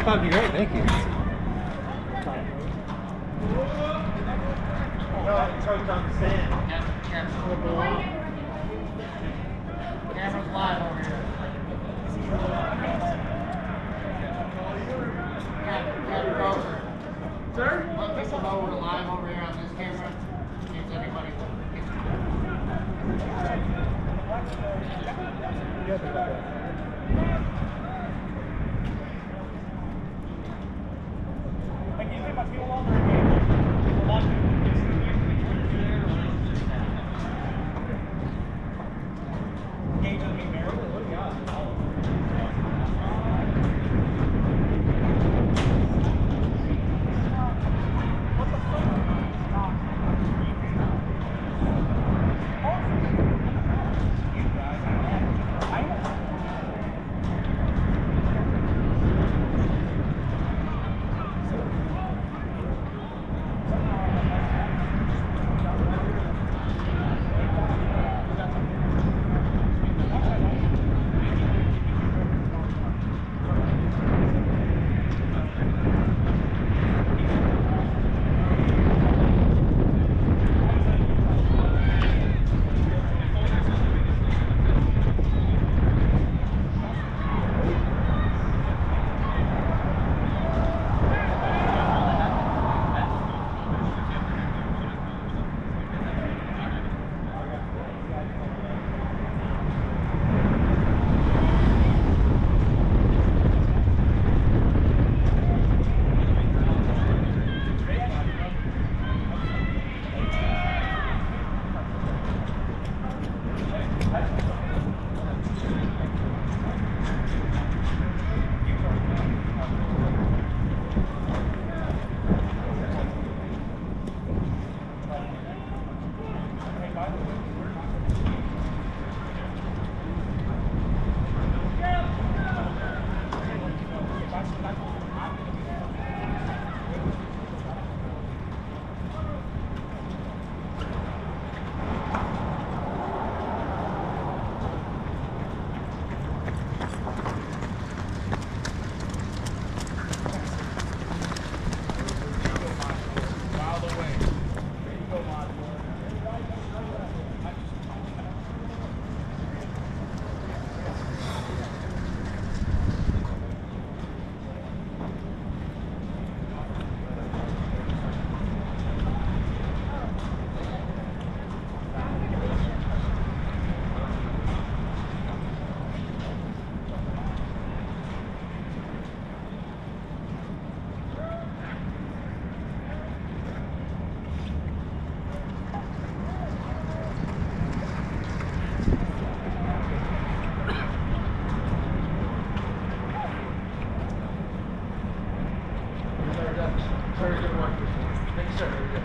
That'd be great, thank you. Coach on the stand. Camera's live over here. Sir? Let this one over live over here on this camera. In case anybody Very good one. Thanks, sir. Very good.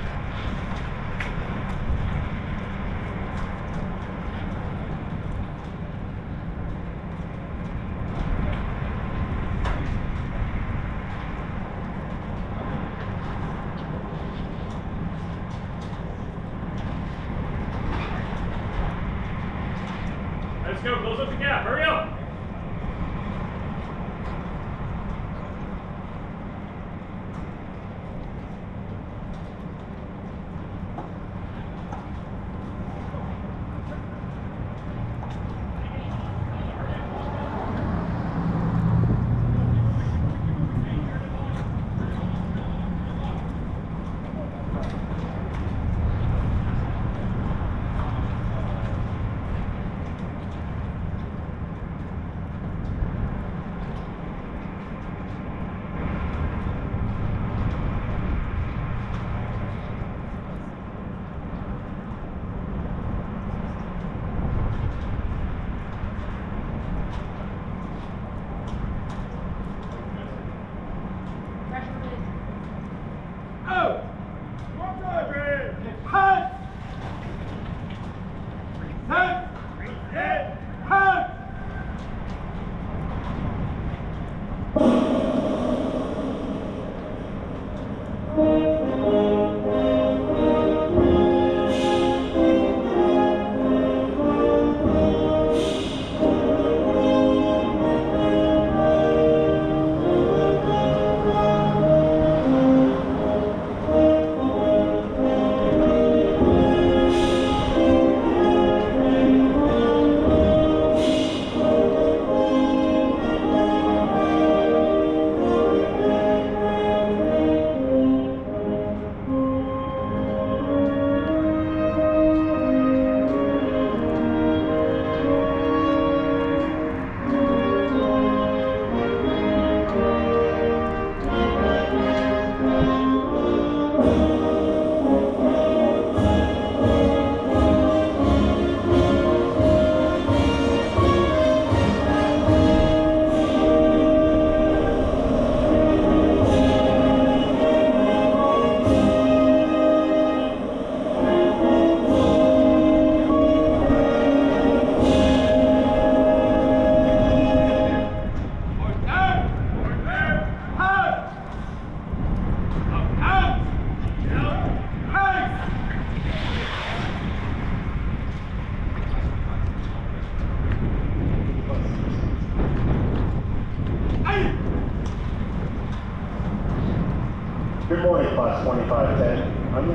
Let's go, close up the gap, hurry up!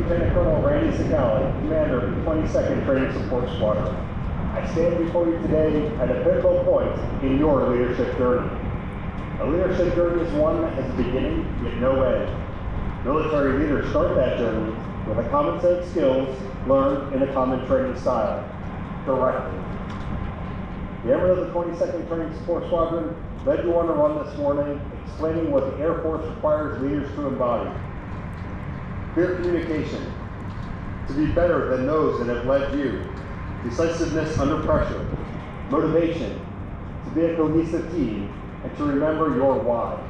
Lieutenant Colonel Randy Sicali, commander of the 22nd Training Support Squadron. I stand before you today at a pivotal point in your leadership journey. A leadership journey is one that has a beginning yet no end. Military leaders start that journey with a common set of skills learned in a common training style, directly. The airmen of the 22nd Training Support Squadron led you on a run this morning explaining what the Air Force requires leaders to embody. Clear communication, to be better than those that have led you. Decisiveness under pressure, motivation, to be a cohesive team, and to remember your why,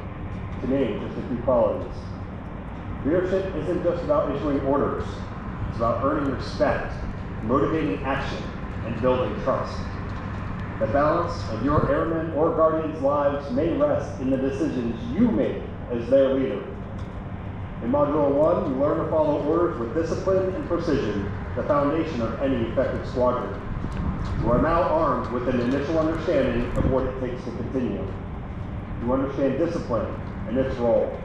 to name just a few qualities. Leadership isn't just about issuing orders, it's about earning respect, motivating action, and building trust. The balance of your airmen or guardians' lives may rest in the decisions you make as their leader. In Module 1, you learn to follow orders with discipline and precision, the foundation of any effective squadron. You are now armed with an initial understanding of what it takes to continue. You understand discipline and its role.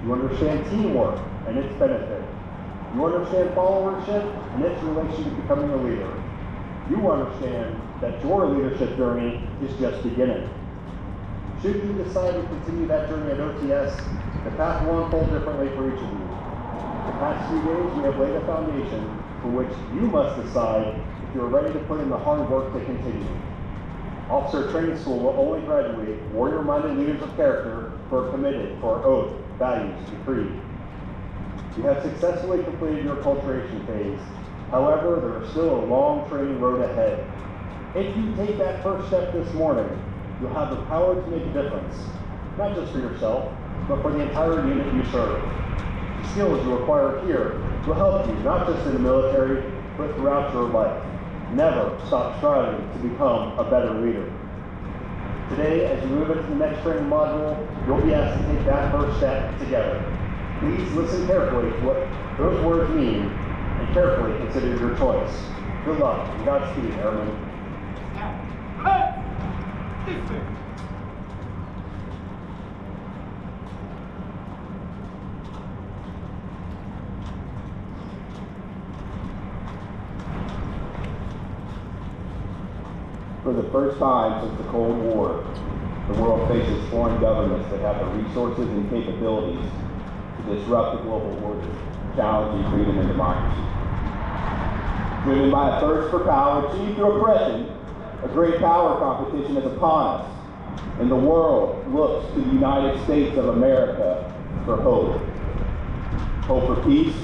You understand teamwork and its benefit. You understand followership and its relation to becoming a leader. You understand that your leadership journey is just beginning. Should you decide to continue that journey at OTS, the path will unfold differently for each of you. The past few days, we have laid a foundation for which you must decide if you are ready to put in the hard work to continue. Officer Training School will only graduate warrior-minded leaders of character who are committed to our oath, values, and creed. You have successfully completed your acculturation phase. However, there is still a long training road ahead. If you take that first step this morning, you'll have the power to make a difference, not just for yourself, but for the entire unit you serve. The skills you acquire here will help you not just in the military, but throughout your life. Never stop striving to become a better leader. Today, as you move into the next training module, you'll be asked to take that first step together. Please listen carefully to what those words mean and carefully consider your choice. Good luck and Godspeed, Airmen. For the first time since the Cold War, the world faces foreign governments that have the resources and capabilities to disrupt the global order, challenging freedom and democracy. Driven by a thirst for power achieved through oppression, a great power competition is upon us, and the world looks to the United States of America for hope. Hope for peace,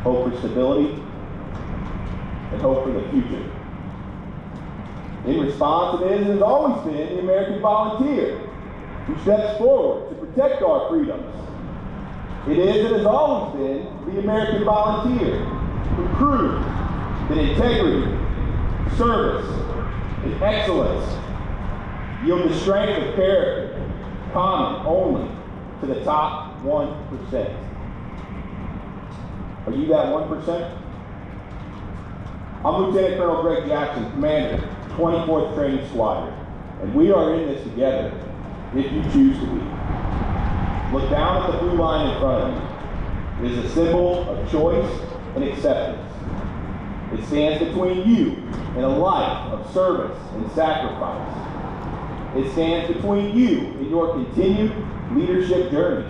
hope for stability, and hope for the future. In response, it is and has always been the American volunteer who steps forward to protect our freedoms. It is and has always been the American volunteer who proves that integrity, service, and excellence yield the strength of character common only to the top 1%. Are you that 1%? I'm Lieutenant Colonel Greg Jackson, Commander, 24th Training Squadron, and we are in this together if you choose to be. Look down at the blue line in front of you. It is a symbol of choice and acceptance. It stands between you and a life of service and sacrifice. It stands between you and your continued leadership journey.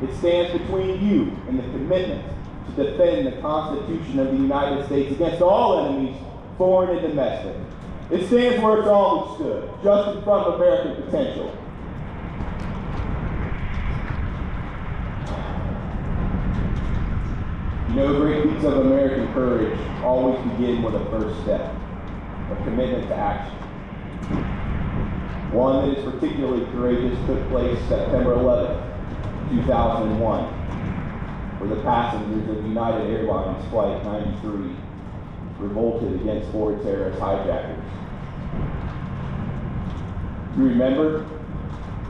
It stands between you and the commitment to defend the Constitution of the United States against all enemies, foreign and domestic. It stands where it's always stood, just in front of American potential. You know, great feats of American courage always begin with a first step, a commitment to action. One that is particularly courageous took place September 11th, 2001, where the passengers of United Airlines Flight 93 revolted against four terrorist hijackers. You remember?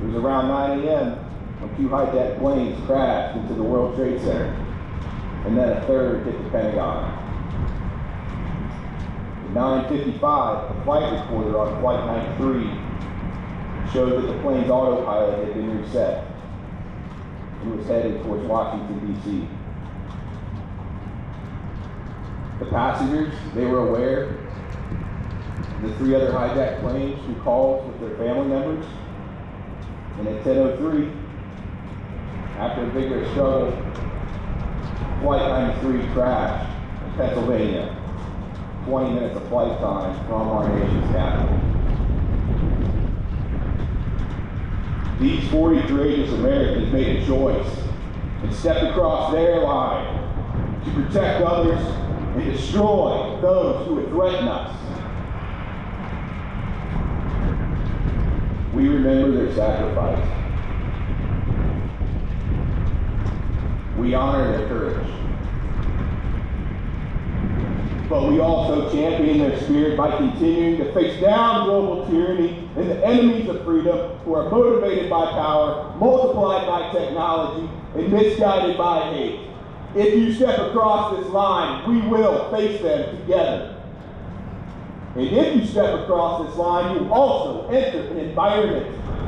It was around 9 a.m. when two hijacked planes crashed into the World Trade Center, and then a third hit the Pentagon. At 9:55, the flight recorder on Flight 93 showed that the plane's autopilot had been reset and was headed towards Washington, D.C. The passengers, they were aware. The 3 other hijacked planes who called with their family members. And at 10:03, after a vigorous struggle, Flight 93 crashed in Pennsylvania. 20 minutes of flight time from our nation's capital. These 40 courageous Americans made a choice and stepped across their line to protect others and destroy those who would threaten us. We remember their sacrifice. We honor their courage. But we also champion their spirit by continuing to face down global tyranny and the enemies of freedom who are motivated by power, multiplied by technology, and misguided by hate. If you step across this line, we will face them together. And if you step across this line, you also enter an environment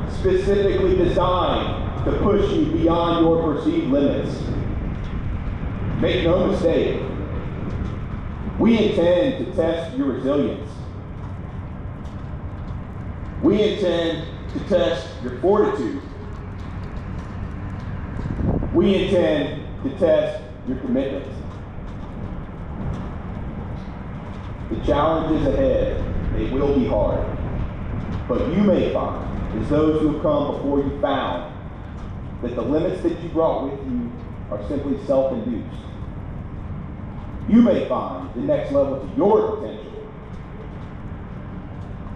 specifically designed to push you beyond your perceived limits. Make no mistake, we intend to test your resilience. We intend to test your fortitude. We intend to test your commitment. The challenges ahead, they will be hard. But you may find, as those who have come before you found, that the limits that you brought with you are simply self-induced. You may find the next level to your potential.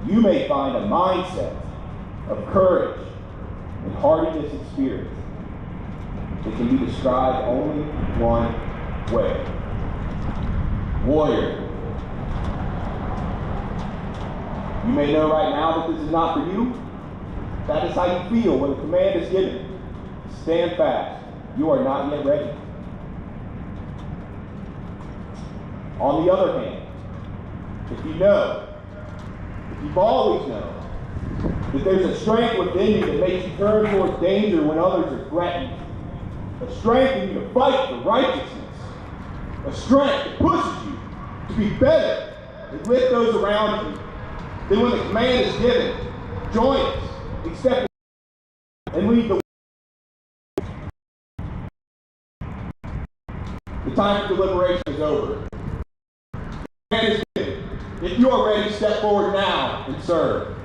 You may find a mindset of courage and hardiness and spirit that can be described only one way. Warrior. You may know right now that this is not for you. That is how you feel when the command is given. Stand fast. You are not yet ready. On the other hand, if you've always known that there's a strength within you that makes you turn towards danger when others are threatened, a strength in you to fight for righteousness, a strength that pushes you to be better and lift those around you, then when the command is given, join us, accept it, and lead the way. The time for deliberation is over. The command is given. If you are ready, step forward now and serve.